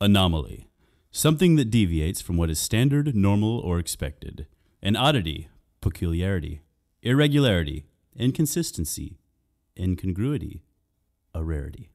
Anomaly. Something that deviates from what is standard, normal, or expected. An oddity, peculiarity, irregularity, inconsistency, incongruity, a rarity.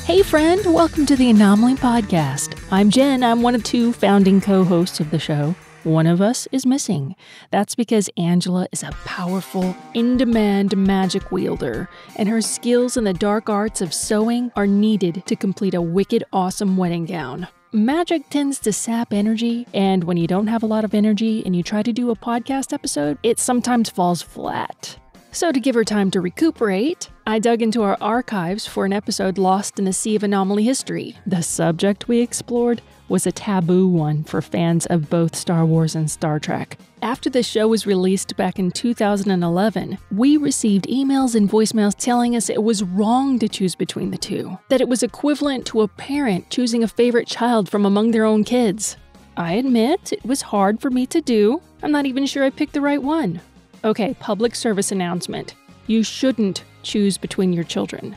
Hey friend, welcome to the Anomaly podcast. I'm Jen. I'm one of two founding co-hosts of the show. One of us is missing. That's because Angela is a powerful, in-demand magic wielder, and her skills in the dark arts of sewing are needed to complete a wicked awesome wedding gown. Magic tends to sap energy, and when you don't have a lot of energy and you try to do a podcast episode, it sometimes falls flat. So to give her time to recuperate, I dug into our archives for an episode lost in the sea of Anomaly history. The subject we explored was a taboo one for fans of both Star Wars and Star Trek. After the show was released back in 2011, we received emails and voicemails telling us it was wrong to choose between the two, that it was equivalent to a parent choosing a favorite child from among their own kids. I admit it was hard for me to do. I'm not even sure I picked the right one. Okay, public service announcement. You shouldn't choose between your children.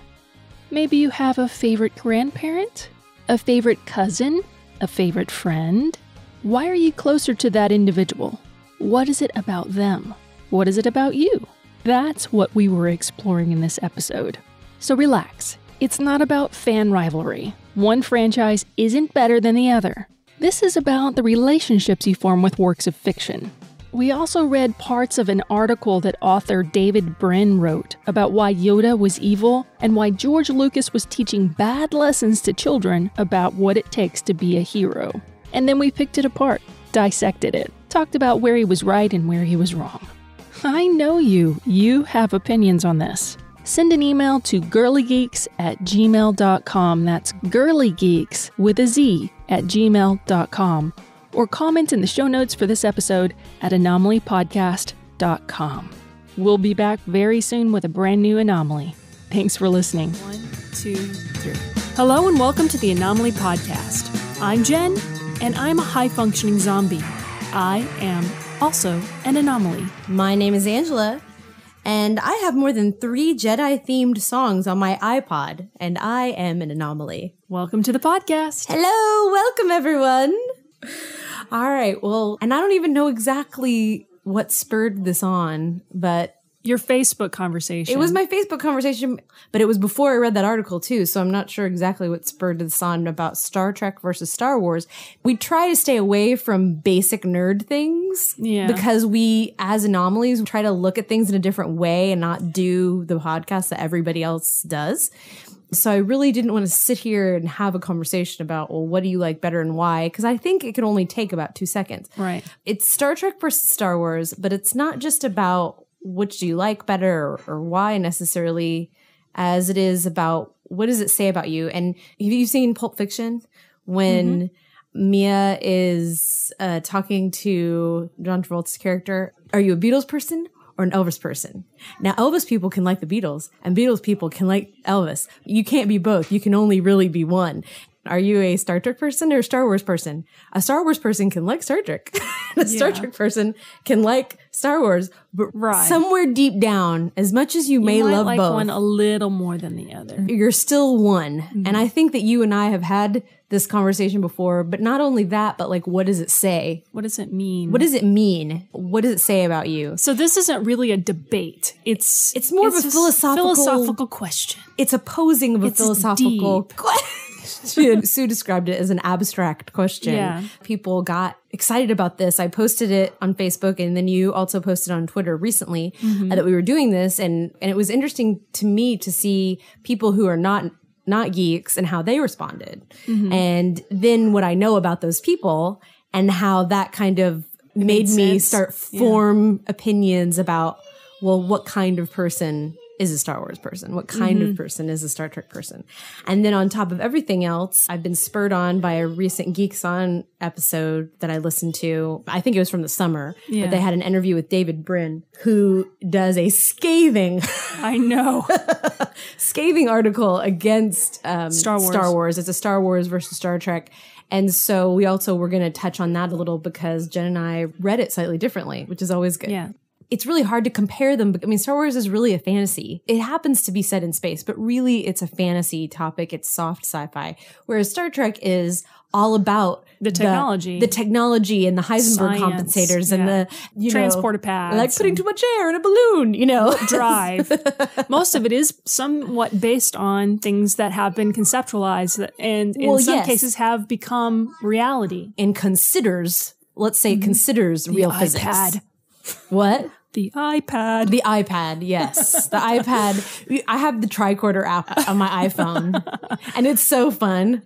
Maybe you have a favorite grandparent? A favorite cousin? A favorite friend? Why are you closer to that individual? What is it about them? What is it about you? That's what we were exploring in this episode. So relax. It's not about fan rivalry. One franchise isn't better than the other. This is about the relationships you form with works of fiction. We also read parts of an article that author David Brin wrote about why Yoda was evil and why George Lucas was teaching bad lessons to children about what it takes to be a hero. And then we picked it apart, dissected it, talked about where he was right and where he was wrong. I know you. You have opinions on this. Send an email to girlygeeks@gmail.com. That's girlygeeks with a Z @gmail.com. Or comment in the show notes for this episode at anomalypodcast.com. We'll be back very soon with a brand new Anomaly. Thanks for listening. 1, 2, 3. Hello and welcome to the Anomaly podcast. I'm Jen, and I'm a high-functioning zombie. I am also an anomaly. My name is Angela, and I have more than 3 Jedi-themed songs on my iPod, and I am an anomaly. Welcome to the podcast. Hello, welcome everyone. All right, well, and I don't even know exactly what spurred this on, but your Facebook conversation. It was my Facebook conversation, but it was before I read that article too, so I'm not sure exactly what spurred this on about Star Trek versus Star Wars. We try to stay away from basic nerd things because we, as anomalies, try to look at things in a different way and not do the podcast that everybody else does. So I really didn't want to sit here and have a conversation about, well, what do you like better and why? Because I think it could only take about 2 seconds. Right. It's Star Trek versus Star Wars, but it's not just about which do you like better or why necessarily, as it is about what does it say about you? And have you seen Pulp Fiction when Mia is talking to John Travolta's character? Are you a Beatles person or an Elvis person? Now, Elvis people can like the Beatles, and Beatles people can like Elvis. You can't be both. You can only really be one. Are you a Star Trek person or a Star Wars person? A Star Wars person can like Star Trek. A Star Trek person can like Star Wars. But somewhere deep down, as much as you may love like both, one a little more than the other. You're still one. And I think that you and I have had this conversation before, but not only that, but like, what does it say? What does it mean? What does it mean? What does it say about you? So this isn't really a debate. It's more of a philosophical question. It's a posing of a philosophical question. Sue described it as an abstract question. Yeah. People got excited about this. I posted it on Facebook, and then you also posted on Twitter recently that we were doing this. And it was interesting to me to see people who are not geeks and how they responded. And then what I know about those people and how that kind of made me start form opinions about, well, what kind of person is a Star Wars person? What kind of person is a Star Trek person? And then on top of everything else, I've been spurred on by a recent Geeks On episode that I listened to. I think it was from the summer, but they had an interview with David Brin, who does a scathing, scathing article against Star Wars. It's a Star Wars versus Star Trek. And so we also were going to touch on that a little because Jen and I read it slightly differently, which is always good. Yeah. it's really hard to compare them. I mean, Star Wars is really a fantasy. It happens to be set in space, but really it's a fantasy topic. It's soft sci-fi. Whereas Star Trek is all about the technology, the technology and the Heisenberg compensators and the, transporter pads, like putting too much air in a balloon, drive. Most of it is somewhat based on things that have been conceptualized and in some cases have become reality. And considers, let's say considers real physics. iPad. What? The iPad. The iPad, yes. The iPad. I have the tricorder app on my iPhone and it's so fun.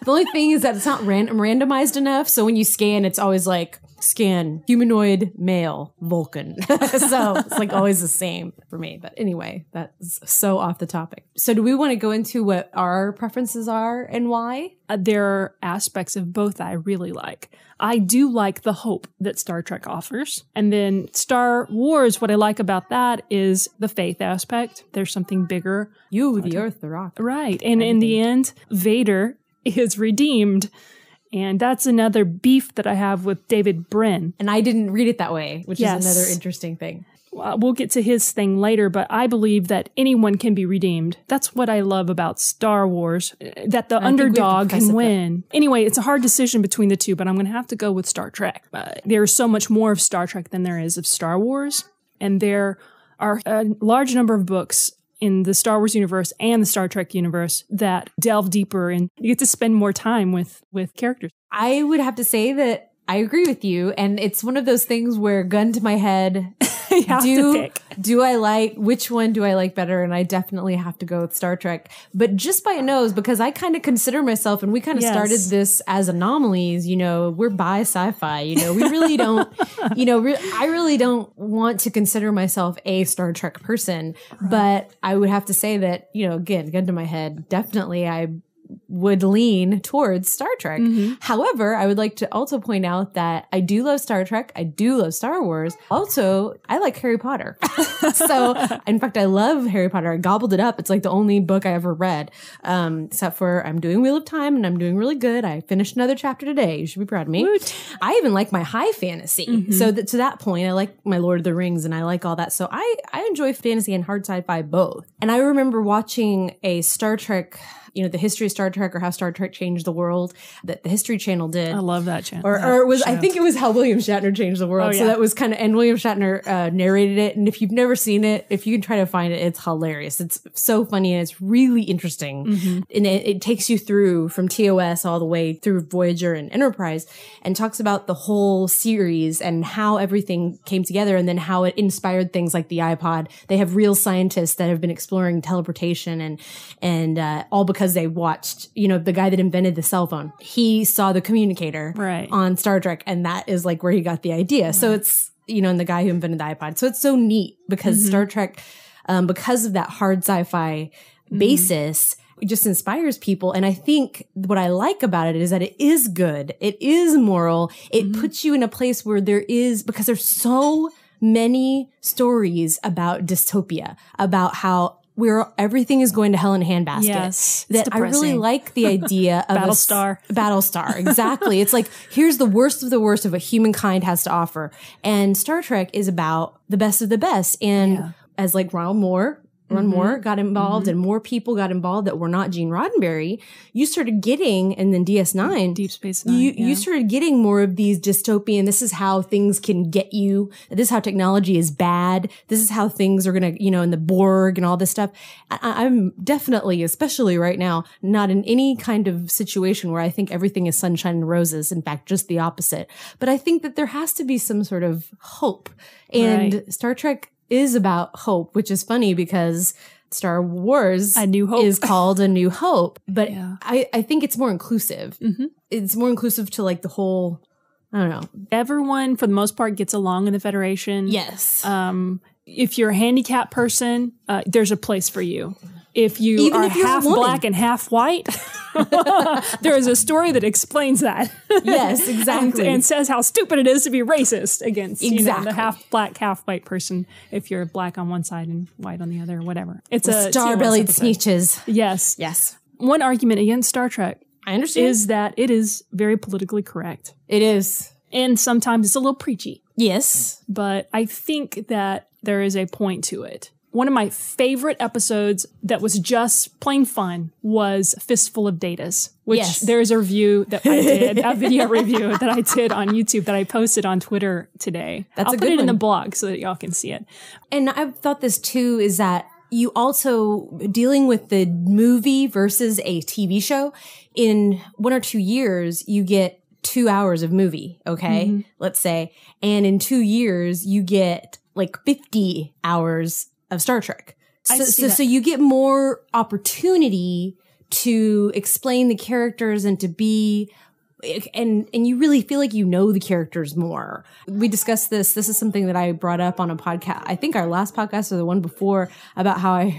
The only thing is that it's not randomized enough. So when you scan, it's always like, scan humanoid male Vulcan. So it's like always the same for me. But anyway, that's so off the topic. So do we want to go into what our preferences are and why? There are aspects of both that I really like. I do like the hope that Star Trek offers. And then Star Wars, what I like about that is the faith aspect. There's something bigger. You, the earth, the rock. Right. And in the end, Vader is redeemed. And that's another beef that I have with David Brin. And I didn't read it that way, which is another interesting thing. We'll get to his thing later, but I believe that anyone can be redeemed. That's what I love about Star Wars, that the underdog can win. Anyway, it's a hard decision between the two, but I'm going to have to go with Star Trek. There's so much more of Star Trek than there is of Star Wars. And there are a large number of books in the Star Wars universe and the Star Trek universe that delve deeper and you get to spend more time with characters. I would have to say that I agree with you. And it's one of those things where gun to my head, you have to pick. Which one do I like better? And I definitely have to go with Star Trek, but just by a nose, because I kind of consider myself, and we kind of started this as anomalies, we're bi sci-fi, we really don't, I really don't want to consider myself a Star Trek person, but I would have to say that, again, gun to my head, definitely I would lean towards Star Trek. However, I would like to also point out that I do love Star Trek. I do love Star Wars. Also, I like Harry Potter. So, in fact, I love Harry Potter. I gobbled it up. It's like the only book I ever read, except for I'm doing Wheel of Time and I'm doing really good. I finished another chapter today. You should be proud of me. Woot. I even like my high fantasy. So to that point, I like my Lord of the Rings and I like all that. So I enjoy fantasy and hard sci-fi both. And I remember watching a Star Trek, the history of Star Trek or how Star Trek changed the world that the History Channel did. I love that channel. Or it was, I think it was how William Shatner changed the world. So that was kind of, and William Shatner narrated it. And if you've never seen it, if you can try to find it, it's hilarious. It's so funny and it's really interesting. And it takes you through from TOS all the way through Voyager and Enterprise and talks about the whole series and how everything came together and then how it inspired things like the iPod. They have real scientists that have been exploring teleportation and all because they watched, the guy that invented the cell phone. He saw the communicator on Star Trek, and that is like where he got the idea. So it's, and the guy who invented the iPod. So it's so neat because Star Trek, because of that hard sci-fi basis, it just inspires people. And I think what I like about it is that it is good. It is moral. It puts you in a place where because there's so many stories about dystopia, about how everything is going to hell in a handbasket. Yes. That I really like the idea of Battlestar. Exactly. It's like, here's the worst of what humankind has to offer. And Star Trek is about the best of the best. And as like Ron Moore got involved and more people got involved that were not Gene Roddenberry, you started getting, and then DS9, Deep Space Nine, you started getting more of these dystopian, this is how things can get you, this is how technology is bad, this is how things are going to, in the Borg and all this stuff. I'm definitely, especially right now, not in any kind of situation where I think everything is sunshine and roses. In fact, just the opposite. But I think that there has to be some sort of hope. And Star Trek is about hope, which is funny because Star Wars A New Hope is called A New Hope, but I think it's more inclusive. It's more inclusive to like the whole, I don't know. Everyone, for the most part, gets along in the Federation. Yes. If you're a handicapped person, there's a place for you. If you are half black and half white, there is a story that explains that. Yes, exactly. and says how stupid it is to be racist against the half black, half white person if you're black on one side and white on the other, or whatever. It's a star-bellied sneeches. Yes. Yes. One argument against Star Trek, I understand, is that it is very politically correct. It is. And sometimes it's a little preachy. Yes. But I think that there is a point to it. One of my favorite episodes that was just plain fun was Fistful of Datas, which there's a review that I did, a video review that I did on YouTube that I posted on Twitter today. I'll put it in the blog so that y'all can see it. And I've thought this too, is that you also dealing with the movie versus a TV show. In 1 or 2 years, you get 2 hours of movie, okay? Let's say. And in 2 years, you get like 50 hours of Star Trek. So you get more opportunity to explain the characters and to be, and you really feel like you know the characters more. We discussed this. This is something that I brought up on a podcast. I think our last podcast or the one before, about how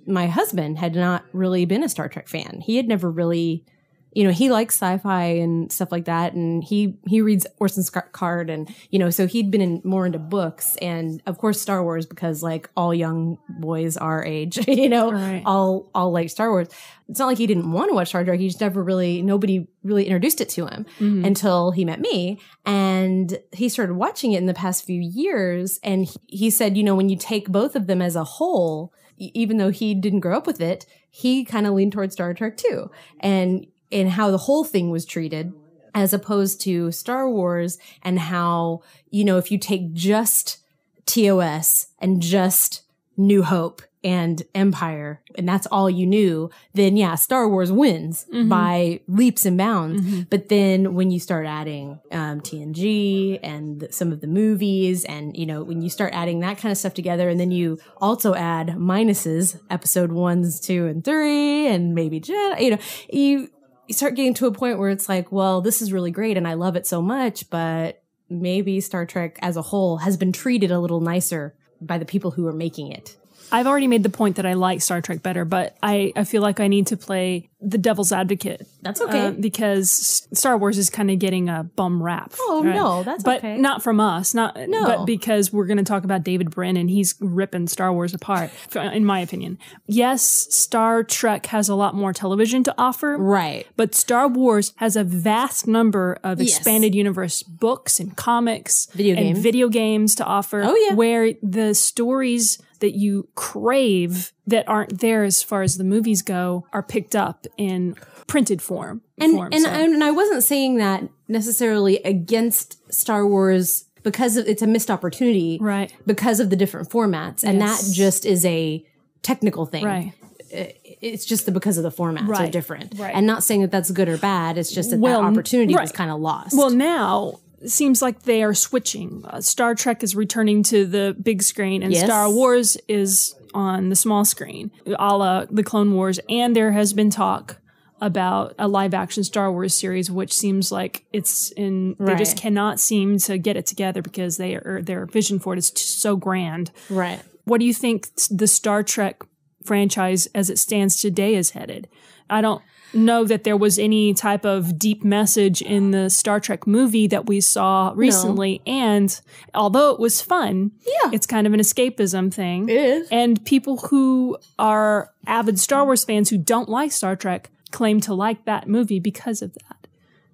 my husband had not really been a Star Trek fan. He had never really, he likes sci-fi and stuff like that. And he reads Orson Scott Card and, so he'd been more into books and of course Star Wars, because like all young boys our age, Right. all like Star Wars. It's not like he didn't want to watch Star Trek. He just nobody really introduced it to him until he met me. And he started watching it in the past few years. And he said, when you take both of them as a whole, even though he didn't grow up with it, he kind of leaned towards Star Trek too. And how the whole thing was treated, as opposed to Star Wars, and how, if you take just TOS and just New Hope and Empire, and that's all you knew, then yeah, Star Wars wins by leaps and bounds. But then when you start adding TNG and some of the movies, and when you start adding that kind of stuff together, and then you also add minuses, episode 1s, 2, and 3, and maybe Jedi, you start getting to a point where it's like, well, this is really great and I love it so much, but maybe Star Trek as a whole has been treated a little nicer by the people who are making it. I've already made the point that I like Star Trek better, but I feel like I need to play the devil's advocate. That's okay. Because Star Wars is kind of getting a bum rap. Oh, right? No, that's okay. But not from us. But because we're going to talk about David Brin and he's ripping Star Wars apart, in my opinion. Yes, Star Trek has a lot more television to offer. Right. But Star Wars has a vast number of expanded universe books and comics and video games to offer. Oh, yeah. Where the stories that you crave that aren't there as far as the movies go are picked up in printed form. And I wasn't saying that necessarily against Star Wars because it's a missed opportunity, right? Because of the different formats, and that just is a technical thing, right? It's just because of the formats are different, right? And not saying that that's good or bad. It's just that opportunity was kind of lost. Well, now it seems like they are switching. Star Trek is returning to the big screen, and Star Wars is on the small screen, a la the Clone Wars. And there has been talk about a live-action Star Wars series, which seems like it's in. They just cannot seem to get it together because their vision for it is so grand. Right. What do you think the Star Trek franchise, as it stands today, is headed? I don't know that there was any type of deep message in the Star Trek movie that we saw recently. No. And although it was fun, it's kind of an escapism thing. It is. And people who are avid Star Wars fans who don't like Star Trek claim to like that movie because of that.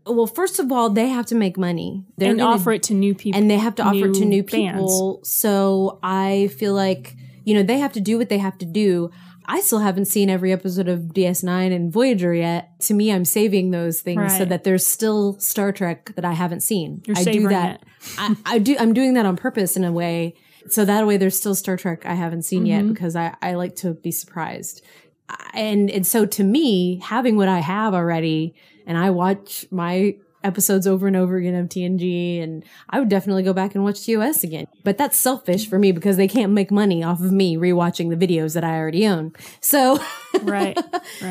Well, first of all, they have to make money. And offer it to new people. And they have to offer it to new people. Fans. So I feel like, they have to do what they have to do. I still haven't seen every episode of DS9 and Voyager yet. To me, I'm saving those things so that there's still Star Trek that I haven't seen. You're savoring it. I'm doing that on purpose in a way. So that way there's still Star Trek I haven't seen yet, because I like to be surprised. And so to me, having what I have already, and I watch my episodes over and over again of TNG, and I would definitely go back and watch TOS again. But that's selfish for me because they can't make money off of me rewatching the videos that I already own. So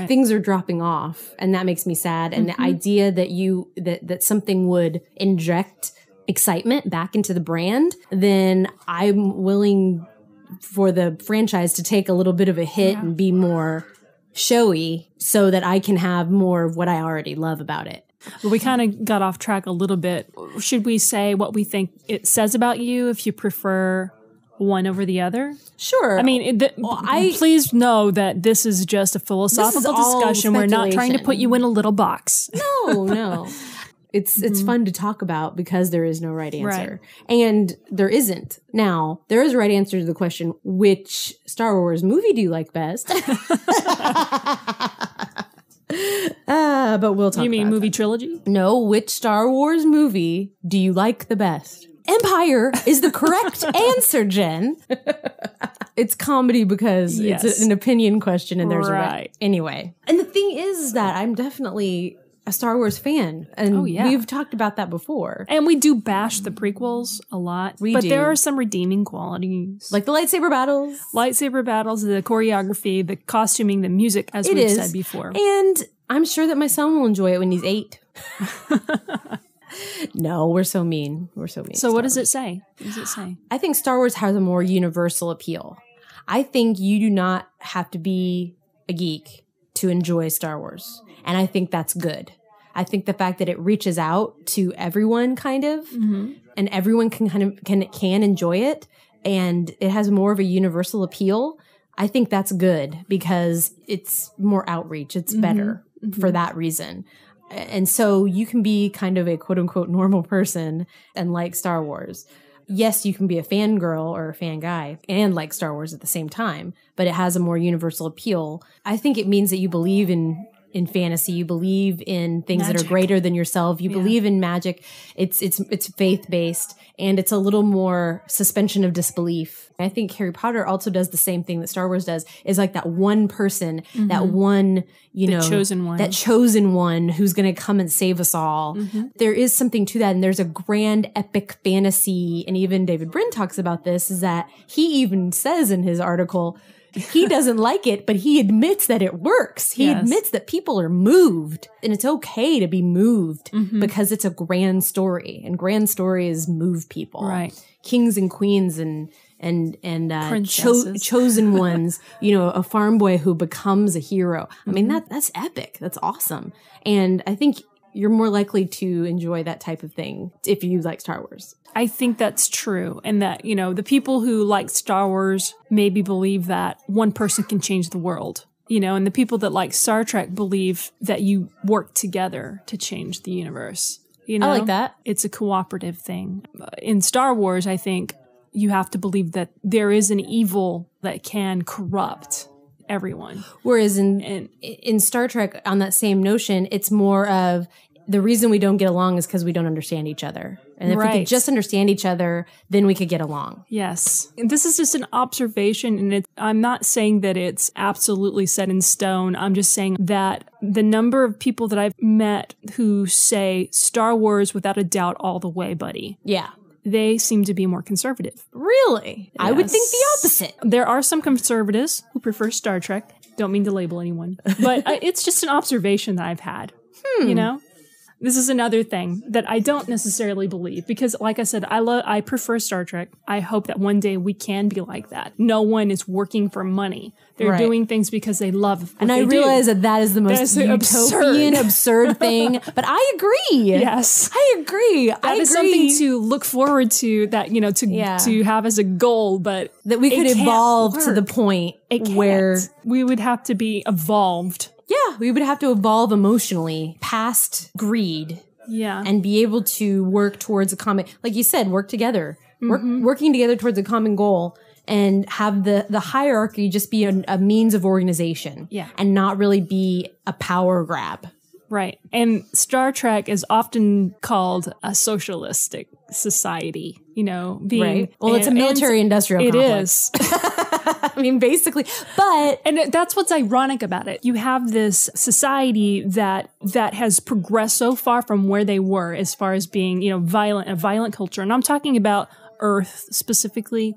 things are dropping off, and that makes me sad. And the idea that that something would inject excitement back into the brand, then I'm willing for the franchise to take a little bit of a hit and be more showy so that I can have more of what I already love about it. Well, we kind of got off track a little bit. Should we say what we think it says about you if you prefer one over the other? Sure. I mean, please know that this is just a philosophical discussion. We're not trying to put you in a little box. No. It's fun to talk about because there is no right answer. And there isn't. Now, there is a right answer to the question, which Star Wars movie do you like best? But we'll talk about You mean movie trilogy? No, which Star Wars movie do you like the best? Empire is the correct answer, Jen. It's comedy because it's an opinion question and there's a right. Anyway. And the thing is that I'm definitely a Star Wars fan. And we've talked about that before. And we do bash the prequels a lot. But there are some redeeming qualities. Like the lightsaber battles. Lightsaber battles, the choreography, the costuming, the music, as we've said before. And I'm sure that my son will enjoy it when he's 8. No, we're so mean. We're so mean. So what does it say? What does it say? I think Star Wars has a more universal appeal. I think you do not have to be a geek to enjoy Star Wars. And I think that's good. I think the fact that it reaches out to everyone kind of, and everyone can enjoy it, and it has more of a universal appeal. I think that's good because it's more outreach. It's better for that reason. And so you can be kind of a quote unquote normal person and like Star Wars. Yes, you can be a fangirl or a fan guy and like Star Wars at the same time, but it has a more universal appeal. I think it means that you believe in fantasy, you believe in things that are greater than yourself, you believe in magic. It's faith-based, and it's a little more suspension of disbelief. I think Harry Potter also does the same thing that Star Wars does, is like that one person, that one, that chosen one who's going to come and save us all. There is something to that, and there's a grand epic fantasy, and even David Brin talks about this, is that he even says in his article, he doesn't like it, but he admits that it works. He admits that people are moved, and it's okay to be moved because it's a grand story, and grand stories move people. Right. Kings and queens and chosen ones, a farm boy who becomes a hero. I mean, that's epic. That's awesome. And I think you're more likely to enjoy that type of thing if you like Star Wars. I think that's true. And that, the people who like Star Wars maybe believe that one person can change the world, and the people that like Star Trek believe that you work together to change the universe. I like that. It's a cooperative thing. In Star Wars, I think you have to believe that there is an evil that can corrupt everyone. Whereas in Star Trek, on that same notion, it's more of the reason we don't get along is because we don't understand each other. And if we could just understand each other, then we could get along. Yes. And this is just an observation, and I'm not saying that it's absolutely set in stone. I'm just saying that the number of people that I've met who say Star Wars without a doubt all the way, buddy. Yeah. They seem to be more conservative. Really? Yes. I would think the opposite. There are some conservatives who prefer Star Trek. Don't mean to label anyone. But it's just an observation that I've had. This is another thing that I don't necessarily believe because, like I said, I prefer Star Trek. I hope that one day we can be like that. No one is working for money. They're doing things because they love what and I realize that is the most utopian, absurd thing. But I agree. Yes. I agree. That is something to look forward to, that, to have as a goal, but that we could evolve to the point where we would have to be evolved. Yeah, we would have to evolve emotionally past greed. Yeah. And be able to work towards a common, like you said, work together. Working together towards a common goal, and have the hierarchy just be a means of organization. Yeah. And not really be a power grab. Right. And Star Trek is often called a socialistic society, being... Right. Well, it's a military-industrial complex. It is. I mean, basically, but... And that's what's ironic about it. You have this society that has progressed so far from where they were as far as being, a violent culture. And I'm talking about Earth specifically.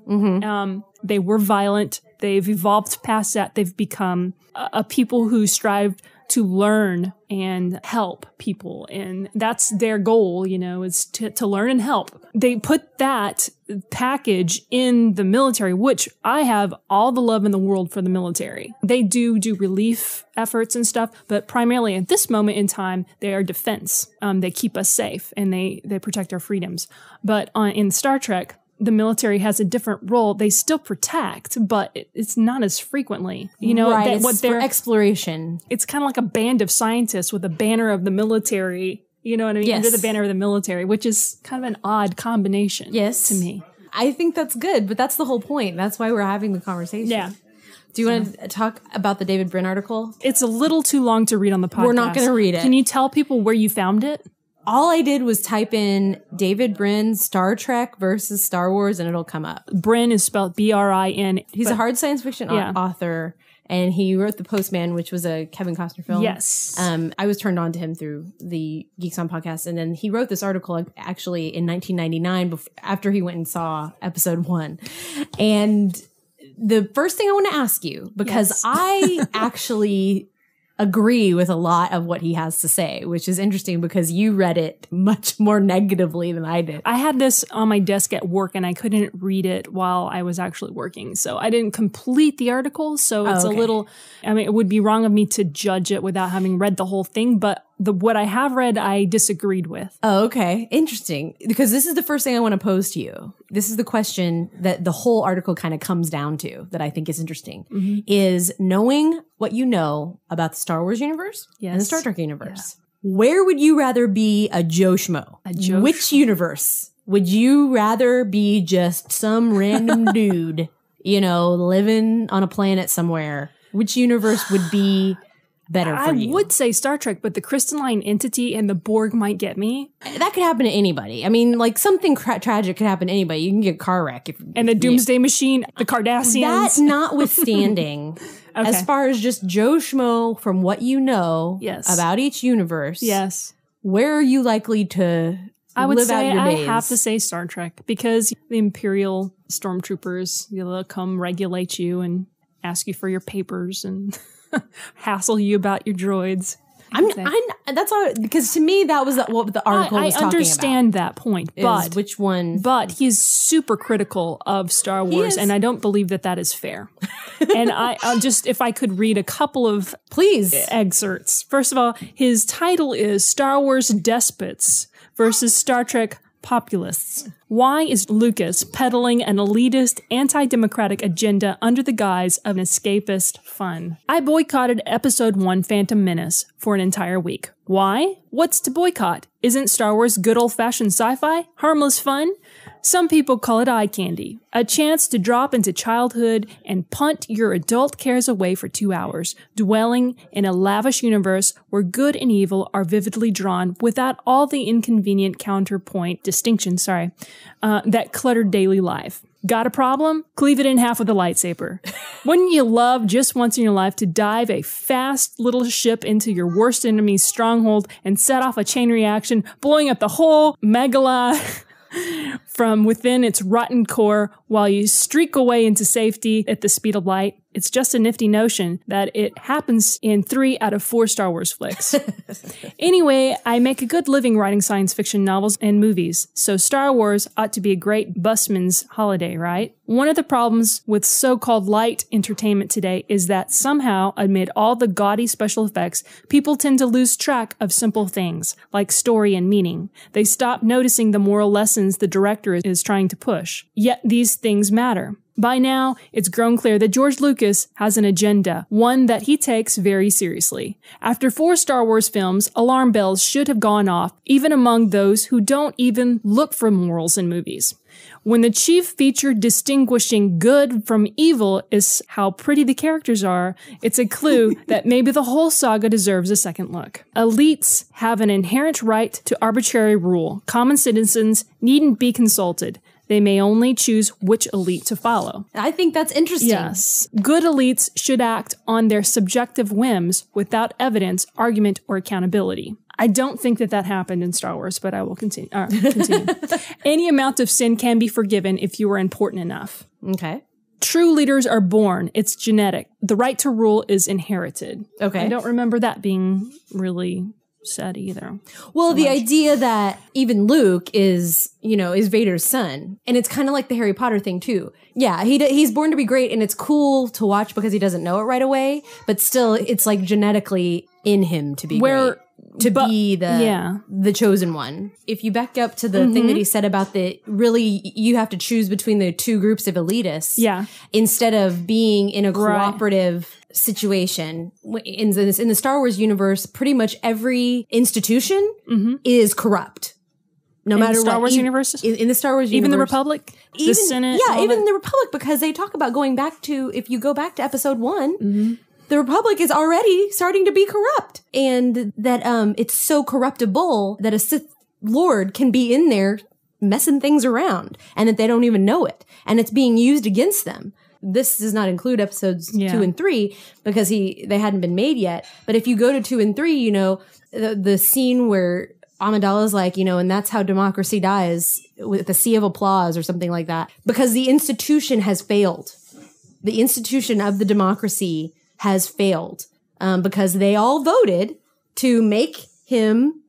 They were violent. They've evolved past that. They've become a people who strive to learn and help people. And that's their goal, is to learn and help. They put that package in the military, which I have all the love in the world for the military. They do relief efforts and stuff, but primarily at this moment in time, they are defense. They keep us safe and they protect our freedoms. But in Star Trek, the military has a different role. They still protect, but it's not as frequently. Right, it's for exploration. It's kind of like a band of scientists with a banner of the military, You know what I mean? Yes. Under the banner of the military, which is kind of an odd combination to me. I think that's good, but that's the whole point. That's why we're having the conversation. Yeah. Do you want to talk about the David Brin article? It's a little too long to read on the podcast. We're not going to read it. Can you tell people where you found it? All I did was type in David Brin Star Trek versus Star Wars, and it'll come up. Brin is spelled B-R-I-N. He's a hard science fiction author, and he wrote The Postman, which was a Kevin Costner film. Yes. I was turned on to him through the Geeks On podcast, and then he wrote this article actually in 1999 after he went and saw episode 1. And the first thing I want to ask you, because I actually agree with a lot of what he has to say, which is interesting because you read it much more negatively than I did. I had this on my desk at work and I couldn't read it while I was actually working. So I didn't complete the article. So it's a little, I mean, it would be wrong of me to judge it without having read the whole thing, but what I have read, I disagreed with. Oh, okay. Interesting. Because this is the first thing I want to pose to you. This is the question that the whole article kind of comes down to that I think is interesting, is knowing what you know about the Star Wars universe and the Star Trek universe. Yeah. Where would you rather be a Joe Schmo? Which universe? Would you rather be just some random dude, you know, living on a planet somewhere? Which universe would be better for you? I would say Star Trek, but the crystalline entity and the Borg might get me. That could happen to anybody. I mean, like something tragic could happen to anybody. You can get a car wreck. And the Doomsday Machine, the Cardassians. That notwithstanding, as far as just Joe Schmo from what you know about each universe, where are you likely to live out your days? I have to say Star Trek, because the Imperial stormtroopers, they'll come regulate you and ask you for your papers and hassle you about your droids. That's all, because to me that was what the article was talking about. I understand that point, but which one? But he's super critical of Star Wars, and I don't believe that is fair. And I'll just, if I could read a couple of excerpts. First of all, his title is Star Wars Despots versus Star Trek Populists. Why is Lucas peddling an elitist, anti-democratic agenda under the guise of an escapist fun? I boycotted Episode 1 Phantom Menace for an entire week. Why? What's to boycott? Isn't Star Wars good old-fashioned sci-fi? Harmless fun? Some people call it eye candy, a chance to drop into childhood and punt your adult cares away for 2 hours, dwelling in a lavish universe where good and evil are vividly drawn without all the inconvenient distinctions, that cluttered daily life. Got a problem? Cleave it in half with a lightsaber. Wouldn't you love just once in your life to dive a fast little ship into your worst enemy's stronghold and set off a chain reaction, blowing up the whole megala from within its rotten core while you streak away into safety at the speed of light? It's just a nifty notion that it happens in 3 out of 4 Star Wars flicks. Anyway, I make a good living writing science fiction novels and movies, so Star Wars ought to be a great busman's holiday, right? One of the problems with so-called light entertainment today is that somehow, amid all the gaudy special effects, people tend to lose track of simple things, like story and meaning. They stop noticing the moral lessons the director is trying to push. Yet these things matter. By now, it's grown clear that George Lucas has an agenda, one that he takes very seriously. After 4 Star Wars films, alarm bells should have gone off, even among those who don't even look for morals in movies. When the chief feature distinguishing good from evil is how pretty the characters are, it's a clue that maybe the whole saga deserves a second look. Elites have an inherent right to arbitrary rule. Common citizens needn't be consulted. They may only choose which elite to follow. I think that's interesting. Yes. Good elites should act on their subjective whims without evidence, argument, or accountability. I don't think that happened in Star Wars, but I will continue. Any amount of sin can be forgiven if you are important enough. Okay. True leaders are born. It's genetic. The right to rule is inherited. Okay. I don't remember that being really said either. Well, the idea that even Luke is Vader's son. And it's kind of like the Harry Potter thing too. Yeah, he's born to be great, and it's cool to watch because he doesn't know it right away, but still it's like genetically in him to be great. to be the chosen one. If you back up to the thing that he said about really you have to choose between the two groups of elitists. Yeah. Instead of being in a cooperative situation. In the Star Wars universe, pretty much every institution is corrupt. No matter what. Star Wars universe? In the Star Wars universe. Even the Republic? The Senate? Yeah, even the Republic, because they talk about going back to, if you go back to episode 1, the Republic is already starting to be corrupt. And that it's so corruptible that a Sith Lord can be in there messing things around and that they don't even know it. And it's being used against them. This does not include episodes 2 and 3 because they hadn't been made yet. But if you go to 2 and 3, you know, the scene where Amidala's like, you know, and that's how democracy dies, with a sea of applause or something like that, because the institution has failed. The institution of the democracy has failed because they all voted to make him,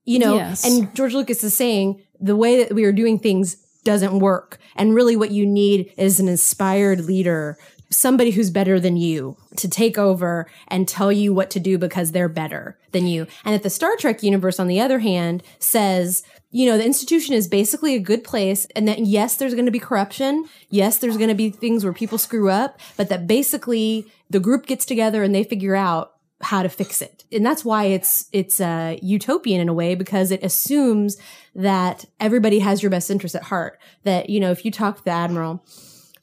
you know, and George Lucas is saying the way that we are doing things doesn't work. And really what you need is an inspired leader, somebody who's better than you, to take over and tell you what to do because they're better than you. And that the Star Trek universe, on the other hand, says, you know, the institution is basically a good place, and that yes, there's going to be corruption. Yes, there's going to be things where people screw up, but that basically the group gets together and they figure out how to fix it. And that's why it's utopian in a way, because it assumes that everybody has your best interest at heart. That, you know, if you talk to the Admiral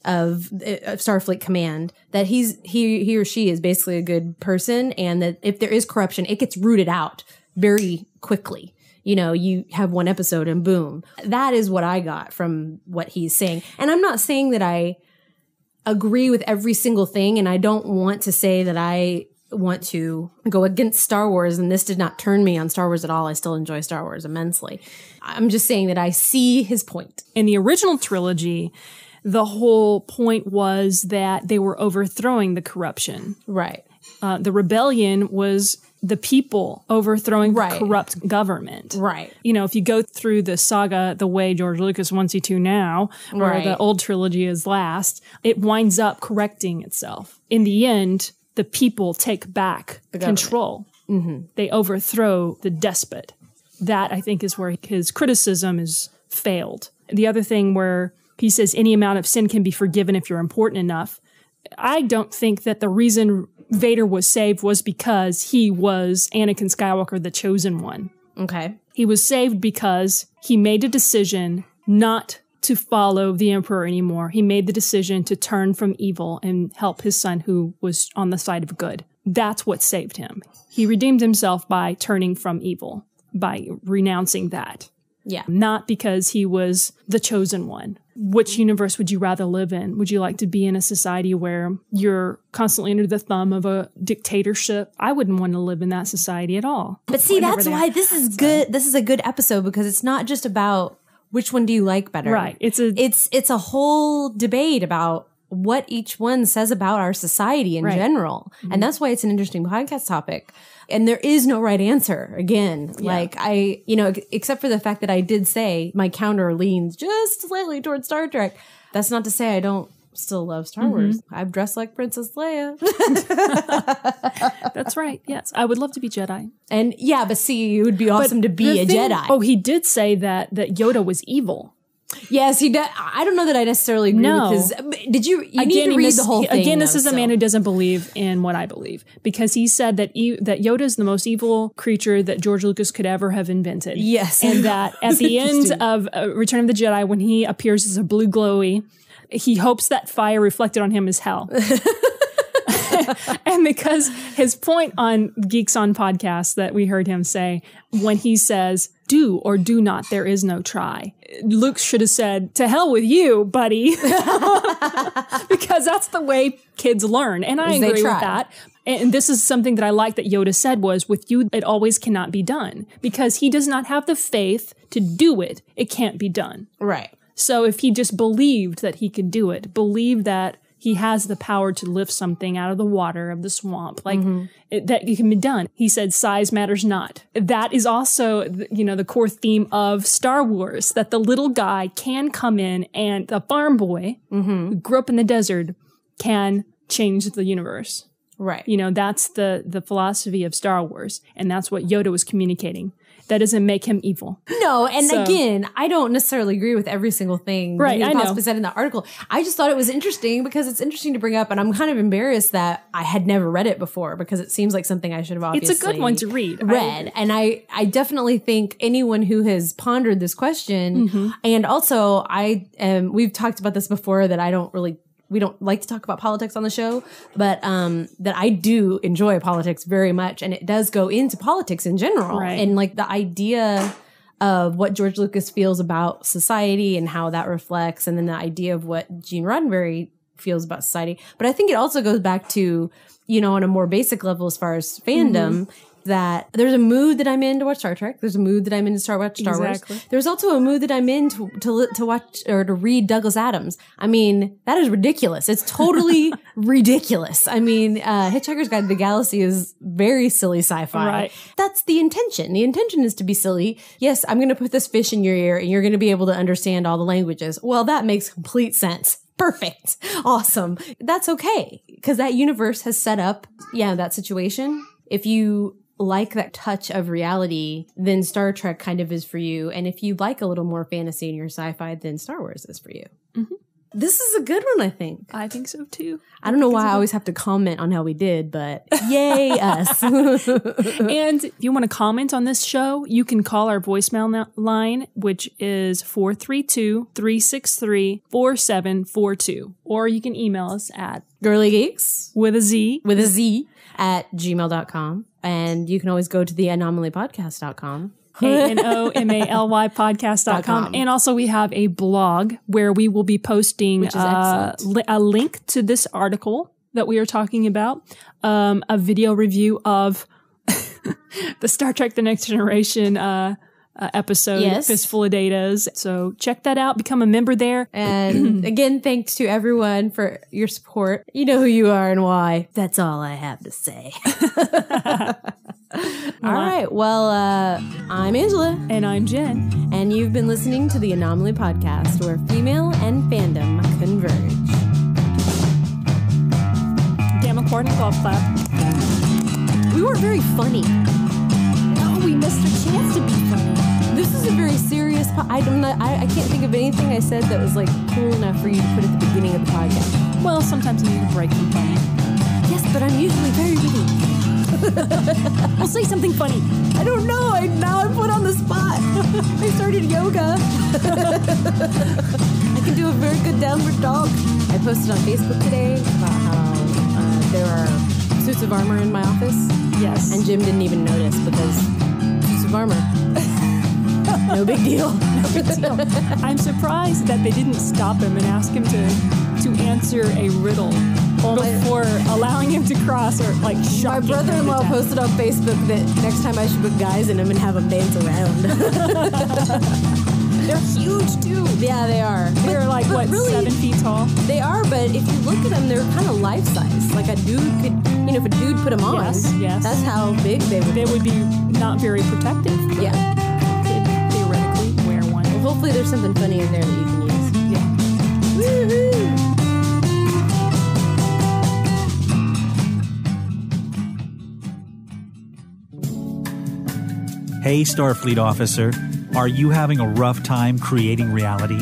of Starfleet Command, that he or she is basically a good person, and that if there is corruption, it gets rooted out very quickly. You know, you have one episode and boom. That is what I got from what he's saying. And I'm not saying that I agree with every single thing, and I don't want to say that I want to go against Star Wars, and this did not turn me on Star Wars at all. I still enjoy Star Wars immensely. I'm just saying that I see his point. In the original trilogy, the whole point was that they were overthrowing the corruption. Right. The rebellion was the people overthrowing the corrupt government. Right. You know, if you go through the saga the way George Lucas wants you to now, where the old trilogy is last, it winds up correcting itself. In the end, the people take back control. They overthrow the despot. That, I think, is where his criticism is failed. The other thing where he says any amount of sin can be forgiven if you're important enough. I don't think that the reason Vader was saved was because he was Anakin Skywalker, the chosen one. Okay. He was saved because he made a decision not to follow the Emperor anymore. He made the decision to turn from evil and help his son who was on the side of good. That's what saved him. He redeemed himself by turning from evil, by renouncing that. Yeah. Not because he was the chosen one. Which universe would you rather live in? Would you like to be in a society where you're constantly under the thumb of a dictatorship? I wouldn't want to live in that society at all. But see, that's why this is good. This is a good episode, because it's not just about which one do you like better. Right. It's a whole debate about what each one says about our society in general. And that's why it's an interesting podcast topic. And there is no right answer. Again, like except for the fact that I did say my counter leans just slightly towards Star Trek. That's not to say I don't still love Star Wars. I've dressed like Princess Leia. That's right. Yes. I would love to be Jedi. And yeah, but see, it would be awesome to be a Jedi. Oh, he did say that Yoda was evil. Yes, he did. I don't know that I necessarily agree with his. Did you need to read the whole thing? Again, this is a man who doesn't believe in what I believe, because he said that that Yoda is the most evil creature that George Lucas could ever have invented. Yes. And that at the end of Return of the Jedi, when he appears as a blue glowy, he hopes that fire reflected on him is hell. And because his point on Geeks On Podcast that we heard him say, when he says, do or do not, there is no try. Luke should have said, to hell with you, buddy. Because that's the way kids learn. And I agree with that. And this is something that I like that Yoda said was, with you, it always cannot be done. Because he does not have the faith to do it. It can't be done. Right. So if he just believed that he could do it, believed that he has the power to lift something out of the water of the swamp, like that it can be done. He said, size matters not. That is also, the core theme of Star Wars, that the little guy can come in and the farm boy who grew up in the desert can change the universe. Right. You know, that's the philosophy of Star Wars. And that's what Yoda was communicating. That doesn't make him evil. No, and again, I don't necessarily agree with every single thing that he possibly said in that article. I just thought it was interesting because it's interesting to bring up, and I'm kind of embarrassed that I had never read it before because it seems like something I should have obviously It's a good one to read. And I definitely think anyone who has pondered this question, and also we've talked about this before that we don't like to talk about politics on the show, but that I do enjoy politics very much. And it does go into politics in general. Right. And like the idea of what George Lucas feels about society and how that reflects, and then the idea of what Gene Roddenberry feels about society. But I think it also goes back to, you know, on a more basic level as far as fandom, that there's a mood that I'm in to watch Star Trek. There's a mood that I'm in to watch Star Wars. There's also a mood that I'm in to watch or to read Douglas Adams. I mean, that is ridiculous. It's totally ridiculous. I mean, Hitchhiker's Guide to the Galaxy is very silly sci-fi. Right. That's the intention. The intention is to be silly. Yes, I'm going to put this fish in your ear and you're going to be able to understand all the languages. Well, that makes complete sense. Perfect. Awesome. That's okay. Because that universe has set up, that situation. If you like that touch of reality, then Star Trek kind of is for you. And if you like a little more fantasy in your sci-fi, then Star Wars is for you. This is a good one, I think. I think so too. I don't know why I always have to comment on how we did, but yay us. And if you want to comment on this show, you can call our voicemail line, which is 432-363-4742. Or you can email us at girlygeeks with a Z at gmail.com. And you can always go to the anomalypodcast.com. ANOMALY podcast.com. And also we have a blog where we will be posting a link to this article that we are talking about, a video review of the Star Trek The Next Generation episode, Fistful of Datas. So check that out. Become a member there. And again, thanks to everyone for your support. You know who you are and why. That's all I have to say. All right. Well, I'm Angela. And I'm Jen. And you've been listening to the Anomaly Podcast, where female and fandom converge. Damn accord and golf clap. We weren't very funny. No, we missed a chance to be funny. This is a very serious I can't think of anything I said that was like cool enough for you to put at the beginning of the podcast. Well, sometimes you need a break from funny. Yes, but I'm usually very witty. We'll say something funny. I don't know. Now I'm put on the spot. I started yoga. I can do a very good downward dog. I posted on Facebook today about how there are suits of armor in my office. Yes. And Jim didn't even notice because suits of armor. No big deal. No big deal. I'm surprised that they didn't stop him and ask him to answer a riddle before allowing him to cross or like shocking. My brother-in-law posted on Facebook that next time I should put guys in them and have them dance around. They're huge too. Yeah, they are. They're like, what, really, 7 feet tall? They are, but if you look at them, they're kind of life-size. Like a dude could, if a dude put them on, yes. That's how big they would be. They would be not very protective. Yeah. Could theoretically wear one. Well, hopefully there's something funny in there that you can use. Yeah. Woo-hoo! Hey, Starfleet officer, are you having a rough time creating reality?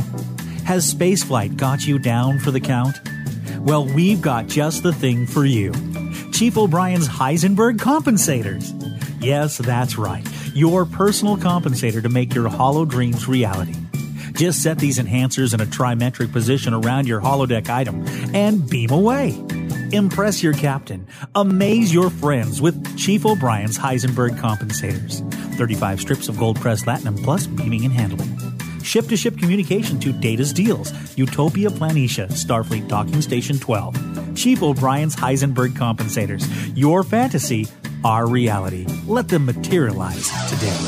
Has spaceflight got you down for the count? Well, we've got just the thing for you. Chief O'Brien's Heisenberg Compensators. Yes, that's right. Your personal compensator to make your hollow dreams reality. Just set these enhancers in a trimetric position around your holodeck item and beam away. Impress your captain. Amaze your friends with Chief O'Brien's Heisenberg Compensators. 35 strips of gold-pressed platinum plus beaming and handling. Ship-to-ship communication to Data's Deals, Utopia Planitia, Starfleet Docking Station 12. Chief O'Brien's Heisenberg Compensators. Your fantasy, our reality. Let them materialize today.